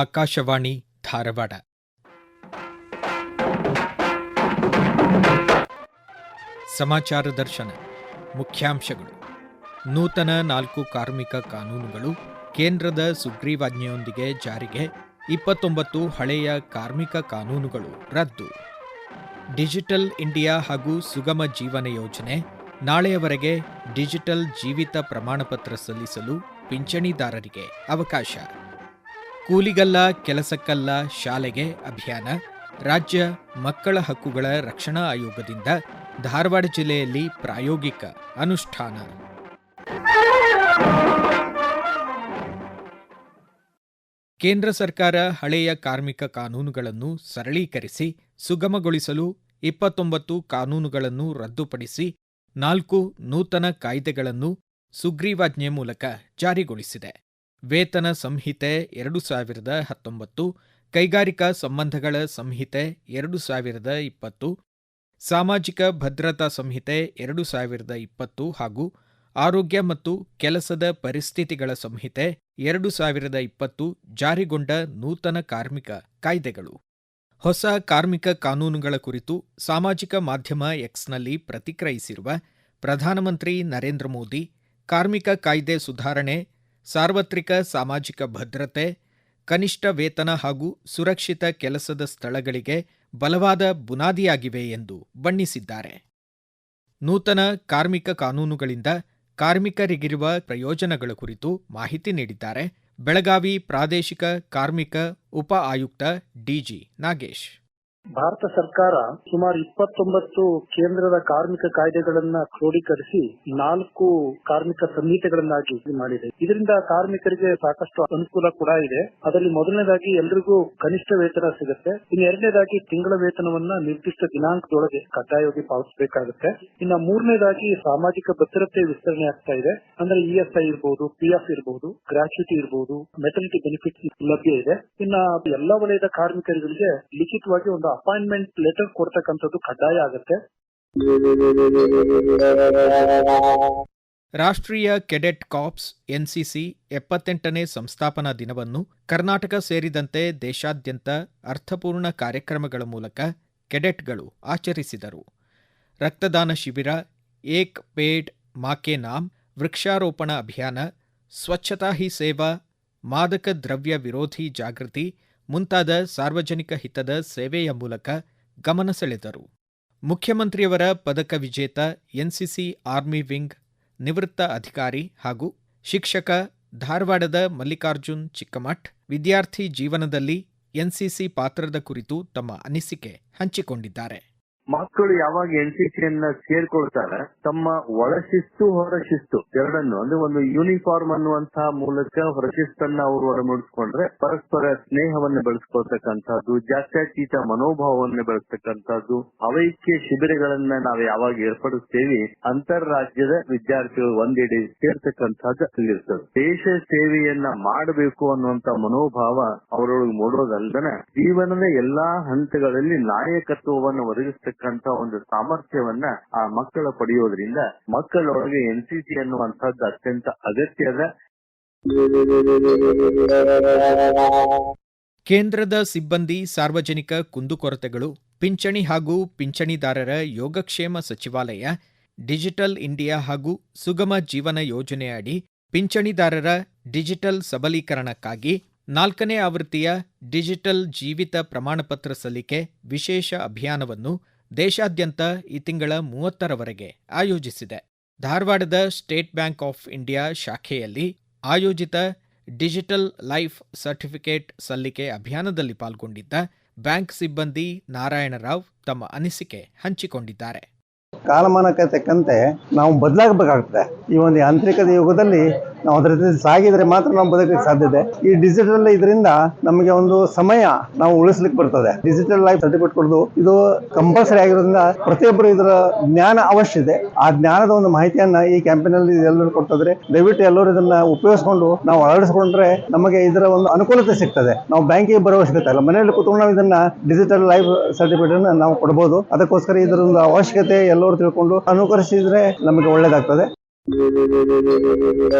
ಆಕಾಶವಾಣಿ ಧಾರವಾಡ. ಸಮಾಚಾರ ದರ್ಶನ. ಮುಖ್ಯಾಂಶಗಳು. ನೂತನ 4 ಕಾರ್ಮಿಕ ಕಾನೂನುಗಳು ಕೇಂದ್ರದ ಸುಗ್ರೀವಾಜ್ಞೆಯೊಂದಿಗೆ ಜಾರಿಗೆ. 29 ಹಳೆಯ ಕಾರ್ಮಿಕ ಕಾನೂನುಗಳು ರದ್ದು. ಡಿಜಿಟಲ್ ಇಂಡಿಯಾ ಹಾಗೂ ಸುಗಮ ಜೀವನ ಯೋಜನೆ. ನಾಳೆಯವರೆಗೆ ಡಿಜಿಟಲ್ ಜೀವಿತ ಪ್ರಮಾಣಪತ್ರ ಸಲ್ಲಿಸಲು ಪಿಂಚಣಿದಾರರಿಗೆ ಅವಕಾಶ. ಕೂಲಿಗಲ್ಲ ಕೆಲಸಕ್ಕಲ್ಲ ಶಾಲೆಗೆ ಅಭಿಯಾನ. ರಾಜ್ಯ ಮಕ್ಕಳ ಹಕ್ಕುಗಳ ರಕ್ಷಣಾ ಆಯೋಗದಿಂದ ಧಾರವಾಡ ಜಿಲ್ಲೆಯಲ್ಲಿ ಪ್ರಾಯೋಗಿಕ ಅನುಷ್ಠಾನ. ಕೇಂದ್ರ ಸರ್ಕಾರ ಹಳೆಯ ಕಾರ್ಮಿಕ ಕಾನೂನುಗಳನ್ನು ಸರಳೀಕರಿಸಿ ಸುಗಮಗೊಳಿಸಲು 29 ಕಾನೂನುಗಳನ್ನು ರದ್ದುಪಡಿಸಿ 4 ನೂತನ ಕಾಯ್ದೆಗಳನ್ನು ಸುಗ್ರೀವಾಜ್ಞೆ ಮೂಲಕ ಜಾರಿಗೊಳಿಸಿದೆ. ವೇತನ ಸಂಹಿತೆ 2019, ಕೈಗಾರಿಕಾ ಸಂಬಂಧಗಳ ಸಂಹಿತೆ 2020, ಸಾಮಾಜಿಕ ಭದ್ರತಾ ಸಂಹಿತೆ 2020 ಹಾಗೂ ಆರೋಗ್ಯ ಮತ್ತು ಕೆಲಸದ ಪರಿಸ್ಥಿತಿಗಳ ಸಂಹಿತೆ 2020 ಜಾರಿಗೊಂಡ ನೂತನ ಕಾರ್ಮಿಕ ಕಾಯ್ದೆಗಳು. ಹೊಸ ಕಾರ್ಮಿಕ ಕಾನೂನುಗಳ ಕುರಿತು ಸಾಮಾಜಿಕ ಮಾಧ್ಯಮ ಎಕ್ಸ್ನಲ್ಲಿ ಪ್ರತಿಕ್ರಿಯಿಸಿರುವ ಪ್ರಧಾನಮಂತ್ರಿ ನರೇಂದ್ರ ಮೋದಿ, ಕಾರ್ಮಿಕ ಕಾಯ್ದೆ ಸುಧಾರಣೆ ಸಾರ್ವತ್ರಿಕ ಸಾಮಾಜಿಕ ಭದ್ರತೆ, ಕನಿಷ್ಠ ವೇತನ ಹಾಗೂ ಸುರಕ್ಷಿತ ಕೆಲಸದ ಸ್ಥಳಗಳಿಗೆ ಬಲವಾದ ಬುನಾದಿಯಾಗಿವೆ ಎಂದು ಬಣ್ಣಿಸಿದ್ದಾರೆ. ನೂತನ ಕಾರ್ಮಿಕ ಕಾನೂನುಗಳಿಂದ ಕಾರ್ಮಿಕರಿಗಿರುವ ಪ್ರಯೋಜನಗಳ ಕುರಿತು ಮಾಹಿತಿ ನೀಡಿದ್ದಾರೆ ಬೆಳಗಾವಿ ಪ್ರಾದೇಶಿಕ ಕಾರ್ಮಿಕ ಉಪ ಆಯುಕ್ತ ಡಿಜಿ ನಾಗೇಶ್. ಭಾರತ ಸರ್ಕಾರ ಸುಮಾರು 29 ಕೇಂದ್ರದ ಕಾರ್ಮಿಕ ಕಾಯ್ದೆಗಳನ್ನ ಕ್ರೋಢೀಕರಿಸಿ 4 ಕಾರ್ಮಿಕ ಸಂಹಿತೆಗಳನ್ನಾಗಿ ಮಾಡಿದೆ. ಇದರಿಂದ ಕಾರ್ಮಿಕರಿಗೆ ಸಾಕಷ್ಟು ಅನುಕೂಲ ಕೂಡ ಇದೆ. ಅದರಲ್ಲಿ ಮೊದಲನೇದಾಗಿ ಎಲ್ರಿಗೂ ಕನಿಷ್ಠ ವೇತನ ಸಿಗುತ್ತೆ. ಇನ್ನು ಎರಡನೇದಾಗಿ ತಿಂಗಳ ವೇತನವನ್ನ ನಿರ್ದಿಷ್ಟ ದಿನಾಂಕದೊಳಗೆ ಕಡ್ಡಾಯವಾಗಿ ಪಾವತಿಸಬೇಕಾಗುತ್ತೆ. ಇನ್ನು ಮೂರನೇದಾಗಿ ಸಾಮಾಜಿಕ ಭದ್ರತೆ ವಿಸ್ತರಣೆ ಆಗ್ತಾ ಇದೆ. ಅಂದ್ರೆ ESI ಇರಬಹುದು, PF ಇರಬಹುದು, ಗ್ರಾಚ್ಯುಟಿ ಇರಬಹುದು, ಮೆಟರ್ನಿಟಿ ಬೆನಿಫಿಟ್ ಲಭ್ಯ ಇದೆ. ಇನ್ನ ಎಲ್ಲಾ ವಲಯದ ಕಾರ್ಮಿಕರಿಗೆ ಲಿಖಿತವಾಗಿ ಒಂದು ಅಪಾಯಿಂಟ್ಮೆಂಟ್ ಲೆಟರ್ ಕೊಡ್ತಕ್ಕಂಥದ್ದು ಕಡ್ಡಾಯ ಆಗುತ್ತೆ. ರಾಷ್ಟ್ರೀಯ ಕೆಡೆಟ್ ಕಾರ್ಪ್ಸ್ ಎನ್ಸಿಸಿ 78ನೇ ಸಂಸ್ಥಾಪನಾ ದಿನವನ್ನು ಕರ್ನಾಟಕ ಸೇರಿದಂತೆ ದೇಶಾದ್ಯಂತ ಅರ್ಥಪೂರ್ಣ ಕಾರ್ಯಕ್ರಮಗಳ ಮೂಲಕ ಕೆಡೆಟ್ಗಳು ಆಚರಿಸಿದರು. ರಕ್ತದಾನ ಶಿಬಿರ, ಏಕ್ ಪೇಡ್ ಮಾಕೆ ನಾಮ್, ವೃಕ್ಷಾರೋಪಣ ಅಭಿಯಾನ, ಸ್ವಚ್ಛತಾ ಹಿ ಸೇವಾ, ಮಾದಕ ದ್ರವ್ಯ ವಿರೋಧಿ ಜಾಗೃತಿ ಮುಂತಾದ ಸಾರ್ವಜನಿಕ ಹಿತದ ಸೇವೆಯ ಮೂಲಕ ಗಮನ ಸೆಳೆದರು. ಮುಖ್ಯಮಂತ್ರಿಯವರ ಪದಕ ವಿಜೇತ ಎನ್ಸಿಸಿ ಆರ್ಮಿ ವಿಂಗ್ ನಿವೃತ್ತ ಅಧಿಕಾರಿ ಹಾಗೂ ಶಿಕ್ಷಕ ಧಾರವಾಡದ ಮಲ್ಲಿಕಾರ್ಜುನ್ ಚಿಕ್ಕಮಠ್ ವಿದ್ಯಾರ್ಥಿ ಜೀವನದಲ್ಲಿ ಎನ್ಸಿಸಿ ಪಾತ್ರದ ಕುರಿತು ತಮ್ಮ ಅನಿಸಿಕೆ ಹಂಚಿಕೊಂಡಿದ್ದಾರೆ. ಮಕ್ಕಳು ಯಾವಾಗ ಎನ್ಸಿಸಿಯನ್ನ ಸೇರ್ಕೊಳ್ತಾರೆ, ತಮ್ಮ ಒಳ ಶಿಸ್ತು ಹೊರ ಶಿಸ್ತು ಎರಡನ್ನು, ಅಂದ್ರೆ ಒಂದು ಯೂನಿಫಾರ್ಮ್ ಅನ್ನುವಂತಹ ಮೂಲಕ ಹೊರ ಶಿಸ್ತನ್ನ ಅವರು ಹೊರಮೂಡಿಸ್ಕೊಂಡ್ರೆ ಪರಸ್ಪರ ಸ್ನೇಹವನ್ನು ಬೆಳೆಸ್ಕೊಳ್ತಕ್ಕಂಥದ್ದು, ಜಾತ್ಯತೀತ ಮನೋಭಾವವನ್ನು ಬೆಳೆಸ್ತಕ್ಕಂಥದ್ದು, ಹವೈಕ್ಯ ಶಿಬಿರಗಳನ್ನ ನಾವು ಯಾವಾಗ ಏರ್ಪಡಿಸ್ತೇವೆ ಅಂತಾರಾಜ್ಯದ ವಿದ್ಯಾರ್ಥಿಗಳು ಒಂದೆಡೆ ಸೇರ್ತಕ್ಕಂಥದ್ದು ಅಲ್ಲಿರ್ತದೆ. ದೇಶ ಸೇವೆಯನ್ನ ಮಾಡಬೇಕು ಅನ್ನುವಂತ ಮನೋಭಾವ ಅವರೊಳಗೆ ಮೂಡೋದಲ್ದನ ಜೀವನದ ಎಲ್ಲಾ ಹಂತಗಳಲ್ಲಿ ನಾಯಕತ್ವವನ್ನು ಒದಗಿಸ್ತಕ್ಕಂಥ ಒಂದು ಸಾಮರ್ಥ್ಯವನ್ನ ಆ ಮಕ್ಕಳ ಪಡೆಯೋದ್ರಿಂದ ಮಕ್ಕಳೊಳಗೆ ಎನ್ಸಿಸಿ ಅನ್ನುವಂಥದ್ದು ಅತ್ಯಂತ ಅಗತ್ಯದ. ಕೇಂದ್ರದ ಸಿಬ್ಬಂದಿ ಸಾರ್ವಜನಿಕ ಕುಂದುಕೊರತೆಗಳು, ಪಿಂಚಣಿ ಹಾಗೂ ಪಿಂಚಣಿದಾರರ ಯೋಗಕ್ಷೇಮ ಸಚಿವಾಲಯ ಡಿಜಿಟಲ್ ಇಂಡಿಯಾ ಹಾಗೂ ಸುಗಮ ಜೀವನ ಯೋಜನೆಯಡಿ ಪಿಂಚಣಿದಾರರ ಡಿಜಿಟಲ್ ಸಬಲೀಕರಣಕ್ಕಾಗಿ 4ನೇ ಆವೃತ್ತಿಯ ಡಿಜಿಟಲ್ ಜೀವಿತ ಪ್ರಮಾಣಪತ್ರ ಸಲ್ಲಿಕೆ ವಿಶೇಷ ಅಭಿಯಾನವನ್ನು ದೇಶಾದ್ಯಂತ ಈ ತಿಂಗಳ 30ರವರೆಗೆ ಆಯೋಜಿಸಿದೆ. ಧಾರವಾಡದ ಸ್ಟೇಟ್ ಬ್ಯಾಂಕ್ ಆಫ್ ಇಂಡಿಯಾ ಶಾಖೆಯಲ್ಲಿ ಆಯೋಜಿತ ಡಿಜಿಟಲ್ ಲೈಫ್ ಸರ್ಟಿಫಿಕೇಟ್ ಸಲ್ಲಿಕೆ ಅಭಿಯಾನದಲ್ಲಿ ಪಾಲ್ಗೊಂಡಿದ್ದ ಬ್ಯಾಂಕ್ ಸಿಬ್ಬಂದಿ ನಾರಾಯಣರಾವ್ ತಮ್ಮ ಅನಿಸಿಕೆ ಹಂಚಿಕೊಂಡಿದ್ದಾರೆ. ಕಾಲಮಾನಕ್ಕೆ ತಕ್ಕಂತೆ ನಾವು ಬದಲಾಗಬೇಕಾಗ್ತದೆ. ಈ ಒಂದು ಯಾಂತ್ರಿಕದ ಯುಗದಲ್ಲಿ ನಾವು ಅದರ ಜೊತೆ ಸಾಗಿದರೆ ಮಾತ್ರ ನಾವು ಬದುಕಲಿಕ್ಕೆ ಸಾಧ್ಯತೆ. ಈ ಡಿಜಿಟಲ್ ಇದರಿಂದ ನಮಗೆ ಒಂದು ಸಮಯ ನಾವು ಉಳಿಸ್ಲಿಕ್ಕೆ ಬರ್ತದೆ. ಡಿಜಿಟಲ್ ಲೈಫ್ ಸರ್ಟಿಫಿಕೇಟ್ ಕೊಡೋದು ಇದು ಕಂಪಲ್ಸರಿ ಆಗಿರೋದ್ರಿಂದ ಪ್ರತಿಯೊಬ್ಬರು ಇದರ ಜ್ಞಾನ ಅವಶ್ಯ ಇದೆ. ಆ ಜ್ಞಾನದ ಒಂದು ಮಾಹಿತಿಯನ್ನ ಈ ಕ್ಯಾಂಪೇನ್ ಅಲ್ಲಿ ಎಲ್ಲರೂ ಕೊಡ್ತಿದ್ರೆ ದಯವಿಟ್ಟು ಎಲ್ಲರೂ ಇದನ್ನ ಉಪಯೋಗಿಸಿಕೊಂಡು ನಾವು ಅಳವಡಿಸಿಕೊಂಡ್ರೆ ನಮಗೆ ಇದರ ಒಂದು ಅನುಕೂಲತೆ ಸಿಗ್ತದೆ. ನಾವು ಬ್ಯಾಂಕಿಗೆ ಬರೋ ಅವಶ್ಯಕತೆ ಇಲ್ಲ, ಮನೆಯಲ್ಲಿ ಕೂತ್ಕೊಂಡು ನಾವು ಇದನ್ನ ಡಿಜಿಟಲ್ ಲೈಫ್ ಸರ್ಟಿಫಿಕೇಟ್ ಅನ್ನ ನಾವು ಕೊಡಬಹುದು. ಅದಕ್ಕೋಸ್ಕರ ಇದರ ಒಂದು ಅವಶ್ಯಕತೆ ಎಲ್ಲರೂ ತಿಳ್ಕೊಂಡು ಅನುಕರಿಸಿದ್ರೆ ನಮಗೆ ಒಳ್ಳೇದಾಗ್ತದೆ.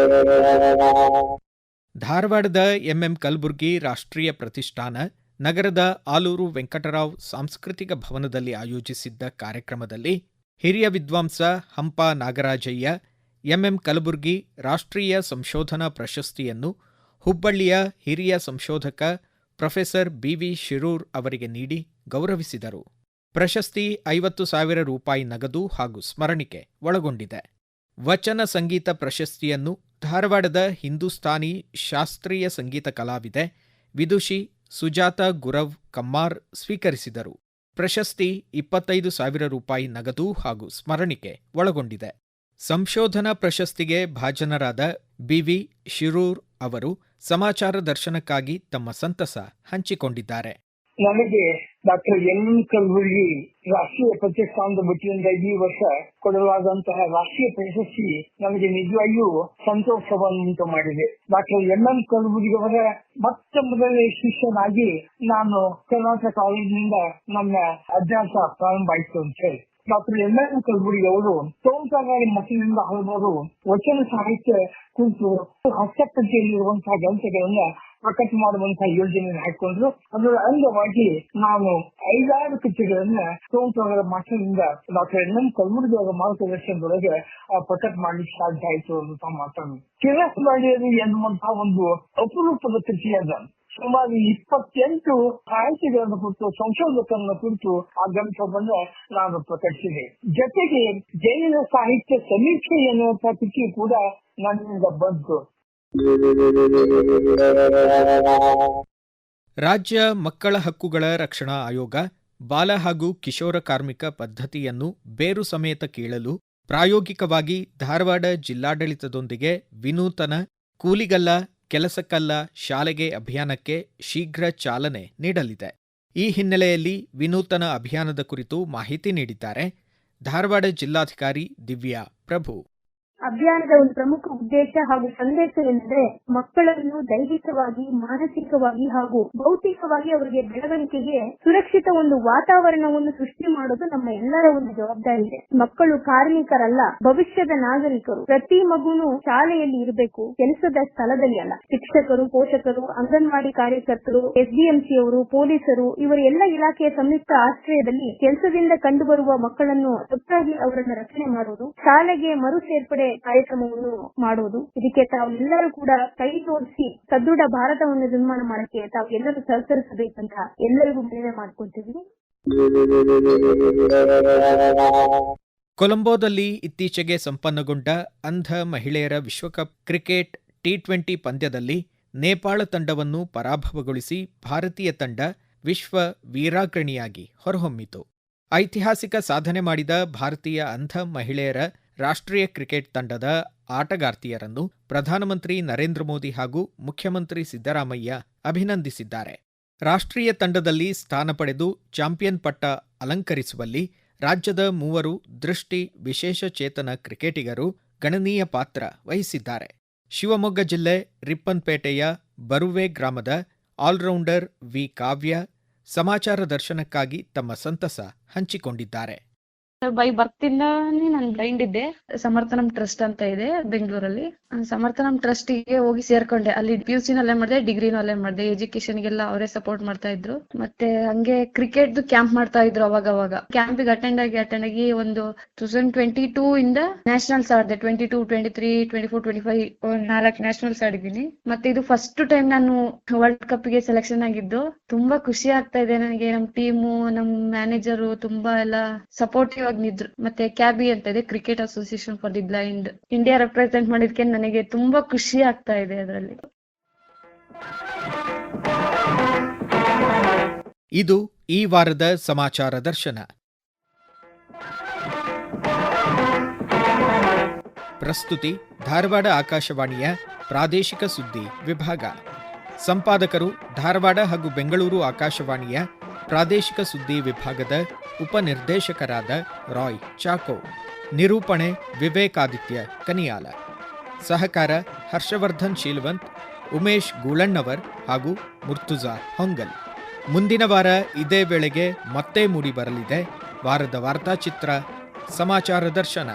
ಧಾರವಾಡದ ಎಂಎಂ ಕಲಬುರ್ಗಿ ರಾಷ್ಟ್ರೀಯ ಪ್ರತಿಷ್ಠಾನ ನಗರದ ಆಲೂರು ವೆಂಕಟರಾವ್ ಸಾಂಸ್ಕೃತಿಕ ಭವನದಲ್ಲಿ ಆಯೋಜಿಸಿದ್ದ ಕಾರ್ಯಕ್ರಮದಲ್ಲಿ ಹಿರಿಯ ವಿದ್ವಾಂಸ ಹಂಪ ನಾಗರಾಜಯ್ಯ ಎಂಎಂ ಕಲಬುರ್ಗಿ ರಾಷ್ಟ್ರೀಯ ಸಂಶೋಧನಾ ಪ್ರಶಸ್ತಿಯನ್ನು ಹುಬ್ಬಳ್ಳಿಯ ಹಿರಿಯ ಸಂಶೋಧಕ ಪ್ರೊಫೆಸರ್ ಬಿವಿ ಶಿರೂರ್ ಅವರಿಗೆ ನೀಡಿ ಗೌರವಿಸಿದರು. ಪ್ರಶಸ್ತಿ 50,000 ರೂಪಾಯಿ ನಗದು ಹಾಗೂ ಸ್ಮರಣಿಕೆ ಒಳಗೊಂಡಿದೆ. ವಚನ ಸಂಗೀತ ಪ್ರಶಸ್ತಿಯನ್ನು ಧಾರವಾಡದ ಹಿಂದೂಸ್ತಾನಿ ಶಾಸ್ತ್ರೀಯ ಸಂಗೀತ ಕಲಾವಿದೆ ವಿದುಷಿ ಸುಜಾತಾ ಗುರವ್ ಕಮ್ಮಾರ್ ಸ್ವೀಕರಿಸಿದರು. ಪ್ರಶಸ್ತಿ 25,000 ರೂಪಾಯಿ ನಗದು ಹಾಗೂ ಸ್ಮರಣಿಕೆ ಒಳಗೊಂಡಿದೆ. ಸಂಶೋಧನಾ ಪ್ರಶಸ್ತಿಗೆ ಭಾಜನರಾದ ಬಿವಿ ಶಿರೂರ್ ಅವರು ಸಮಾಚಾರ ದರ್ಶನಕ್ಕಾಗಿ ತಮ್ಮ ಸಂತಸ ಹಂಚಿಕೊಂಡಿದ್ದಾರೆ. ನನಗೆ ಡಾಕ್ಟರ್ ಎನ್ ಕಲಬುರ್ಗಿ ರಾಷ್ಟ್ರೀಯ ಪ್ರತಿಷ್ಠಾನದ ವತಿಯಿಂದ ಈ ವರ್ಷ ಕೊಡಲಾದಂತಹ ರಾಷ್ಟ್ರೀಯ ಪ್ರಶಸ್ತಿ ನನಗೆ ನಿಜವಾಗಿಯೂ ಸಂತೋಷವನ್ನುಂಟು ಮಾಡಿದೆ. ಡಾಕ್ಟರ್ ಎನ್ ಕಲಬುರ್ಗಿ ಅವರ ಮೊತ್ತ ಮೊದಲನೇ ಶಿಷ್ಯನಾಗಿ ನಾನು ಕರ್ನಾಟಕ ಕಾಲೇಜಿನಿಂದ ನನ್ನ ಅಭ್ಯಾಸ ಪ್ರಾರಂಭ ಆಯಿತು ಅಂತ ಹೇಳಿ. ಡಾಕ್ಟರ್ ಎನ್ ಕಲಬುರ್ಗಿ ಅವರು ತೋಂಟಗಾರಿ ಮಕ್ಕಳಿಂದ ಹಲವಾರು ವಚನ ಸಾಹಿತ್ಯ ಕುರಿತು ಹಸ್ತಪ್ರತಿಯಲ್ಲಿರುವಂತಹ ಗ್ರಂಥಗಳನ್ನ ಪ್ರಕಟ ಮಾಡುವಂತಹ ಯೋಜನೆಯನ್ನು ಹಾಕಿಕೊಂಡ್ರು. ಅದರ ಅಂಗವಾಗಿ ನಾನು 5-6 ಕೃತಿಗಳನ್ನ ತೋಂಟಗಾರ ಮಕ್ಕಳಿಂದ ಡಾಕ್ಟರ್ ಎನ್ ಕಲಬುರ್ಗಿ ಅವರ ಮಾರ್ಗದರ್ಶನದೊಳಗೆ ಪ್ರಕಟ ಮಾಡ್ಲಿಕ್ಕೆ ಸಾಧ್ಯ ಆಯಿತು ಅಂತ ಮಾತನ್ನು ಕಿರಸ್ವಾಡಿಯರು ಎನ್ನುವಂತಹ ಒಂದು ಅಪರೂಪದ ಕೃತಿಯಾದ ಸುಮಾರು 28 ಸಾಹಿತ್ಯಗಳನ್ನು ಕುರಿತು ಸಂಶೋಧಕರನ್ನ ಕುರಿತು ಆ ಗ್ರಂಥವನ್ನು ನಾನು ಪ್ರಕಟಿಸಿದೆ. ಜೊತೆಗೆ ಜೈನ ಸಾಹಿತ್ಯ ಸಮೀಕ್ಷೆ ಎನ್ನುವಂತಹ ಕೃತಿ ಕೂಡ ನನ್ನಿಂದ ಬಂತು. ರಾಜ್ಯ ಮಕ್ಕಳ ಹಕ್ಕುಗಳ ರಕ್ಷಣಾ ಆಯೋಗ ಬಾಲ ಹಾಗೂ ಕಿಶೋರ ಕಾರ್ಮಿಕ ಪದ್ಧತಿಯನ್ನು ಬೇರು ಸಮೇತ ಕೀಳಲು ಪ್ರಾಯೋಗಿಕವಾಗಿ ಧಾರವಾಡ ಜಿಲ್ಲಾಡಳಿತದೊಂದಿಗೆ ವಿನೂತನ ಕೂಲಿಗಲ್ಲ ಕೆಲಸಕ್ಕಲ್ಲ ಶಾಲೆಗೆ ಅಭಿಯಾನಕ್ಕೆ ಶೀಘ್ರ ಚಾಲನೆ ನೀಡಲಿದೆ. ಈ ಹಿನ್ನೆಲೆಯಲ್ಲಿ ವಿನೂತನ ಅಭಿಯಾನದ ಕುರಿತು ಮಾಹಿತಿ ನೀಡಿದ್ದಾರೆ ಧಾರವಾಡ ಜಿಲ್ಲಾಧಿಕಾರಿ ದಿವ್ಯಾ ಪ್ರಭು. ಅಭಿಯಾನದ ಒಂದು ಪ್ರಮುಖ ಉದ್ದೇಶ ಹಾಗೂ ಸಂದೇಶವೆಂದರೆ ಮಕ್ಕಳನ್ನು ದೈಹಿಕವಾಗಿ, ಮಾನಸಿಕವಾಗಿ ಹಾಗೂ ಭೌತಿಕವಾಗಿ ಅವರಿಗೆ ಬೆಳವಣಿಗೆಗೆ ಸುರಕ್ಷಿತ ಒಂದು ವಾತಾವರಣವನ್ನು ಸೃಷ್ಟಿ ಮಾಡೋದು ನಮ್ಮ ಎಲ್ಲರ ಒಂದು ಜವಾಬ್ದಾರಿ ಇದೆ. ಮಕ್ಕಳು ಕಾರ್ಮಿಕರಲ್ಲ, ಭವಿಷ್ಯದ ನಾಗರಿಕರು. ಪ್ರತಿ ಮಗುನು ಶಾಲೆಯಲ್ಲಿ ಇರಬೇಕು, ಕೆಲಸದ ಸ್ಥಳದಲ್ಲಿ ಅಲ್ಲ. ಶಿಕ್ಷಕರು, ಪೋಷಕರು, ಅಂಗನವಾಡಿ ಕಾರ್ಯಕರ್ತರು, ಎಸ್ಡಿಎಂಸಿ ಅವರು, ಪೊಲೀಸರು ಇವರ ಎಲ್ಲ ಇಲಾಖೆಯ ಸಂಯುಕ್ತ ಆಶ್ರಯದಲ್ಲಿ ಕೆಲಸದಿಂದ ಕಂಡುಬರುವ ಮಕ್ಕಳನ್ನು ಒಟ್ಟಾಗಿ ಅವರನ್ನು ರಕ್ಷಣೆ ಮಾಡುವುದು, ಶಾಲೆಗೆ ಮರು ಸೇರ್ಪಡೆ ಕಾರ್ಯಕ್ರಮವನ್ನು ಮಾಡುವುದು. ಇದಕ್ಕೆ ತಾವೆಲ್ಲರೂ ಕೂಡ ಕೈ ಜೋಡಿಸಿ ಸದೃಢ ಭಾರತವನ್ನು ನಿರ್ಮಾಣ ಮಾಡಕ್ಕೆ ತಾವೆಲ್ಲರೂ ಸಹಕರಿಸಬೇಕಂತ ಎಲ್ಲರಿಗೂ ಮನವಿ ಮಾಡಿಕೊಳ್ತೀವಿ. ಕೊಲಂಬೋದಲ್ಲಿ ಇತ್ತೀಚೆಗೆ ಸಂಪನ್ನಗೊಂಡ ಅಂಧ ಮಹಿಳೆಯರ ವಿಶ್ವಕಪ್ ಕ್ರಿಕೆಟ್ ಟಿ20 ಪಂದ್ಯದಲ್ಲಿ ನೇಪಾಳ ತಂಡವನ್ನು ಪರಾಭವಗೊಳಿಸಿ ಭಾರತೀಯ ತಂಡ ವಿಶ್ವ ವೀರಾಗ್ರಣಿಯಾಗಿ ಹೊರಹೊಮ್ಮಿತು. ಐತಿಹಾಸಿಕ ಸಾಧನೆ ಮಾಡಿದ ಭಾರತೀಯ ಅಂಧ ಮಹಿಳೆಯರ ರಾಷ್ಟ್ರೀಯ ಕ್ರಿಕೆಟ್ ತಂಡದ ಆಟಗಾರ್ತಿಯರನ್ನು ಪ್ರಧಾನಮಂತ್ರಿ ನರೇಂದ್ರ ಮೋದಿ ಹಾಗೂ ಮುಖ್ಯಮಂತ್ರಿ ಸಿದ್ದರಾಮಯ್ಯ ಅಭಿನಂದಿಸಿದ್ದಾರೆ. ರಾಷ್ಟ್ರೀಯ ತಂಡದಲ್ಲಿ ಸ್ಥಾನ ಪಡೆದು ಚಾಂಪಿಯನ್ ಪಟ್ಟ ಅಲಂಕರಿಸುವಲ್ಲಿ ರಾಜ್ಯದ 3 ದೃಷ್ಟಿ ವಿಶೇಷಚೇತನ ಕ್ರಿಕೆಟಿಗರು ಗಣನೀಯ ಪಾತ್ರ ವಹಿಸಿದ್ದಾರೆ. ಶಿವಮೊಗ್ಗ ಜಿಲ್ಲೆ ರಿಪ್ಪನ್ಪೇಟೆಯ ಬರುವೆ ಗ್ರಾಮದ ಆಲ್ರೌಂಡರ್ ವಿ ಕಾವ್ಯ ಸಮಾಚಾರ ದರ್ಶನಕ್ಕಾಗಿ ತಮ್ಮ ಸಂತಸ ಹಂಚಿಕೊಂಡಿದ್ದಾರೆ. ಬೈ ಬರ್ತಿಂದಾನೇ ನಾನು ಬ್ಲೈಂಡ್ ಇದ್ದೆ. ಸಮರ್ಥನಂ ಟ್ರಸ್ಟ್ ಅಂತ ಇದೆ ಬೆಂಗಳೂರಲ್ಲಿ. ಸಮರ್ಥನಂ ಟ್ರಸ್ಟ್ ಗೆ ಹೋಗಿ ಸೇರ್ಕೊಂಡೆ. ಅಲ್ಲಿ PUC ನಲ್ಲೇ ಮಾಡಿದೆ, ಡಿಗ್ರಿನೂ ಅಲ್ಲೇ ಮಾಡಿದೆ. ಎಜುಕೇಶನ್ ಗೆಲ್ಲ ಅವರೇ ಸಪೋರ್ಟ್ ಮಾಡ್ತಾ ಇದ್ರು. ಮತ್ತೆ ಹಂಗೆ ಕ್ರಿಕೆಟ್ ಕ್ಯಾಂಪ್ ಮಾಡ್ತಾ ಇದ್ರು ಅವಾಗ. ಕ್ಯಾಂಪಿಗೆ ಅಟೆಂಡ್ ಆಗಿ ಒಂದು 2022 ಇಂದ ನ್ಯಾಷನಲ್ಸ್ ಆಡಿದೆ. 22, 23, 24, 25 4 ನ್ಯಾಷನಲ್ಸ್ ಆಡಿದ್ದೀನಿ. ಮತ್ತೆ ಇದು ಫಸ್ಟ್ ಟೈಮ್ ನಾನು ವರ್ಲ್ಡ್ ಕಪ್ ಗೆ ಸೆಲೆಕ್ಷನ್ ಆಗಿದ್ದು. ತುಂಬಾ ಖುಷಿ ಆಗ್ತಾ ಇದೆ ನನಗೆ. ನಮ್ ಟೀಮು, ನಮ್ ಮ್ಯಾನೇಜರು ತುಂಬಾ ಎಲ್ಲ ಸಪೋರ್ಟಿವ್ ಆಗಿ ನಿದ್ರು. ಮತ್ತೆ ಕ್ಯಾಬಿ ಅಂತ ಇದೆ, cricket association for the blind, India represent ಮಾಡಿದ್ಕೆ ನನಗೆ ತುಂಬಾ ಖುಷಿ ಆಗ್ತಾ ಇದೆ ಅದರಲ್ಲಿ. ಇದು ಈ ವಾರದ ಸಮಾಚಾರ ದರ್ಶನ. ಪ್ರಸ್ತುತಿ ಧಾರವಾಡ ಆಕಾಶವಾಣಿಯ ಪ್ರಾದೇಶಿಕ ಸುದ್ದಿ ವಿಭಾಗ. ಸಂಪಾದಕರು ಧಾರವಾಡ ಹಾಗೂ ಬೆಂಗಳೂರು ಆಕಾಶವಾಣಿಯ ಪ್ರಾದೇಶಿಕ ಸುದ್ದಿ ವಿಭಾಗದ ಉಪನಿರ್ದೇಶಕರಾದ ರಾಯ್ ಚಾಕೋ. ನಿರೂಪಣೆ ವಿವೇಕಾದಿತ್ಯ ಕನಿಯಾಲ. ಸಹಕಾರ ಹರ್ಷವರ್ಧನ್ ಶೀಲವಂತ್, ಉಮೇಶ್ ಗೂಳಣ್ಣವರ್ ಹಾಗೂ ಮುರ್ತುಜಾ ಹೊಂಗಲ್. ಮುಂದಿನ ವಾರ ಇದೇ ವೇಳೆಗೆ ಮತ್ತೆ ಮೂಡಿ ಬರಲಿದೆ ವಾರದ ವಾರ್ತಾಚಿತ್ರ ಸಮಾಚಾರ ದರ್ಶನ.